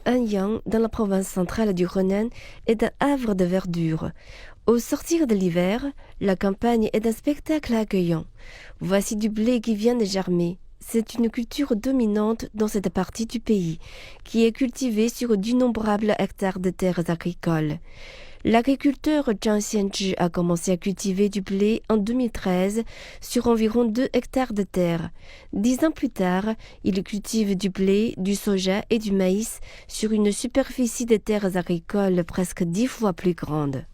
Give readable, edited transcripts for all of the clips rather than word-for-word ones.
Anyang, dans la province centrale du Henan, est un havre de verdure. Au sortir de l'hiver, la campagne est un spectacle accueillant. Voici du blé qui vient de germer. C'est une culture dominante dans cette partie du pays, qui est cultivée sur d'innombrables hectares de terres agricoles. L'agriculteur Zhang Xianzhi a commencé à cultiver du blé en 2013 sur environ 2 hectares de terre. 10 ans plus tard, il cultive du blé, du soja et du maïs sur une superficie de terres agricoles presque 10 fois plus grande.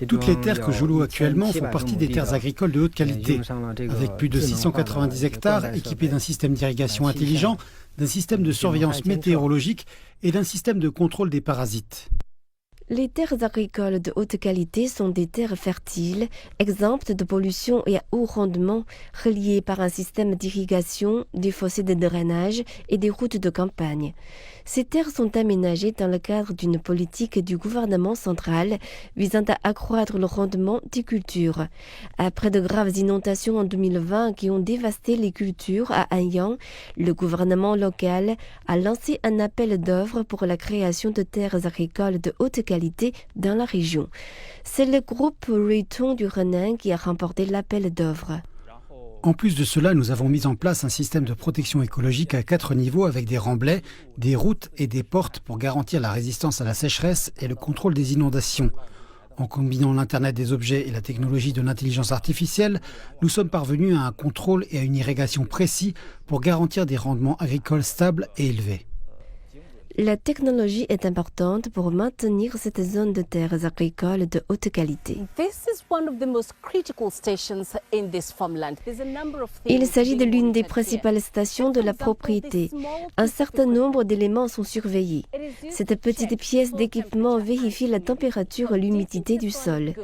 Toutes les terres que je loue actuellement font partie des terres agricoles de haute qualité, avec plus de 690 hectares équipés d'un système d'irrigation intelligent, d'un système de surveillance météorologique et d'un système de contrôle des parasites. Les terres agricoles de haute qualité sont des terres fertiles, exemptes de pollution et à haut rendement, reliées par un système d'irrigation, des fossés de drainage et des routes de campagne. Ces terres sont aménagées dans le cadre d'une politique du gouvernement central visant à accroître le rendement des cultures. Après de graves inondations en 2020 qui ont dévasté les cultures à Anyang, le gouvernement local a lancé un appel d'offres pour la création de terres agricoles de haute qualité dans la région. C'est le groupe Ruitong du Henan qui a remporté l'appel d'offres. En plus de cela, nous avons mis en place un système de protection écologique à 4 niveaux avec des remblais, des routes et des portes pour garantir la résistance à la sécheresse et le contrôle des inondations. En combinant l'Internet des objets et la technologie de l'intelligence artificielle, nous sommes parvenus à un contrôle et à une irrigation précis pour garantir des rendements agricoles stables et élevés. La technologie est importante pour maintenir cette zone de terres agricoles de haute qualité. Il s'agit de l'une des principales stations de la propriété. Un certain nombre d'éléments sont surveillés. Cette petite pièce d'équipement vérifie la température et l'humidité du sol.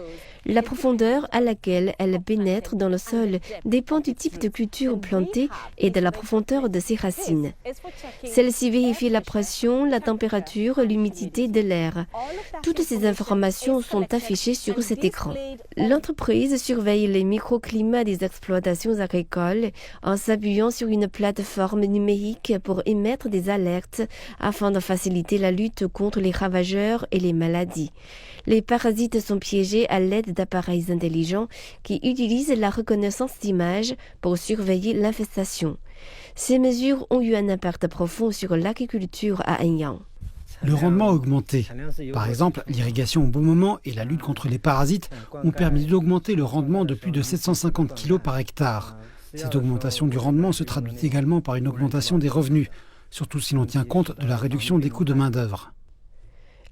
La profondeur à laquelle elle pénètre dans le sol dépend du type de culture plantée et de la profondeur de ses racines. Celle-ci vérifie la pression, la température, l'humidité de l'air. Toutes ces informations sont affichées sur cet écran. L'entreprise surveille les microclimats des exploitations agricoles en s'appuyant sur une plateforme numérique pour émettre des alertes afin de faciliter la lutte contre les ravageurs et les maladies. Les parasites sont piégés à l'aide d'appareils intelligents qui utilisent la reconnaissance d'images pour surveiller l'infestation. Ces mesures ont eu un impact profond sur l'agriculture à Anyang. Le rendement a augmenté. Par exemple, l'irrigation au bon moment et la lutte contre les parasites ont permis d'augmenter le rendement de plus de 750 kg par hectare. Cette augmentation du rendement se traduit également par une augmentation des revenus, surtout si l'on tient compte de la réduction des coûts de main-d'œuvre.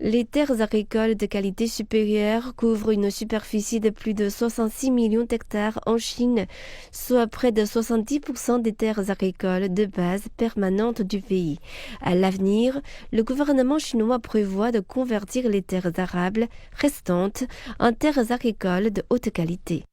Les terres agricoles de qualité supérieure couvrent une superficie de plus de 66 millions d'hectares en Chine, soit près de 70% des terres agricoles de base permanentes du pays. À l'avenir, le gouvernement chinois prévoit de convertir les terres arables restantes en terres agricoles de haute qualité.